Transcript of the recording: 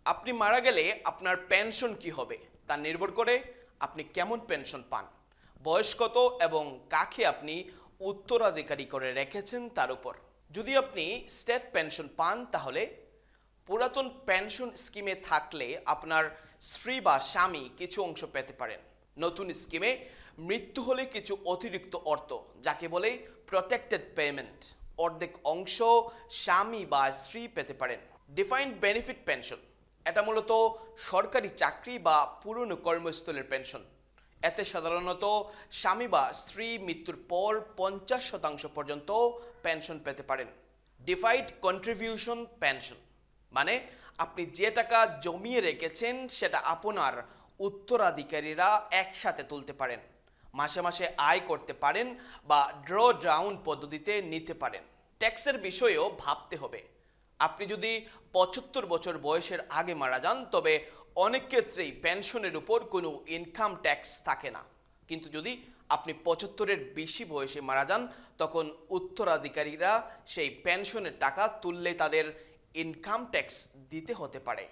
আপনি মারা গেলে আপনার পেনশন কি হবে তা নির্ভর করে আপনি কেমন পেনশন পান, বয়স কত এবং কাকে আপনি উত্তরাধিকারী করে রেখেছেন তার উপর। যদি আপনি স্টেট পেনশন পান তাহলে পুরাতন পেনশন স্কিমে থাকলে আপনার স্ত্রী বা স্বামী কিছু অংশ পেতে পারেন। নতুন স্কিমে মৃত্যু হলে কিছু অতিরিক্ত অর্থ, যাকে বলে প্রটেক্টেড পেমেন্ট, অর্ধেক অংশ স্বামী বা স্ত্রী পেতে পারেন। ডিফাইন্ড বেনিফিট পেনশন, এটা মূলত সরকারি চাকরি বা পুরনো কর্মস্থলের পেনশন। এতে সাধারণত স্বামী বা স্ত্রী মৃত্যুর পর 50% পর্যন্ত পেনশন পেতে পারেন। ডিফাইড কন্ট্রিবিউশন পেনশন মানে আপনি যে টাকা জমিয়ে রেখেছেন সেটা আপনার উত্তরাধিকারীরা একসাথে তুলতে পারেন, মাসে মাসে আয় করতে পারেন বা ড্র ডাউন পদ্ধতিতে নিতে পারেন। ট্যাক্সের বিষয়েও ভাবতে হবে। আপনি যদি 75 বছর বয়সের আগে মারা যান তবে অনেক ক্ষেত্রেই পেনশনের উপর কোনো ইনকাম ট্যাক্স থাকে না, কিন্তু যদি আপনি 75-এর বেশি বয়সে মারা যান তখন উত্তরাধিকারীরা সেই পেনশনের টাকা তুললে তাদের ইনকাম ট্যাক্স দিতে হতে পারে।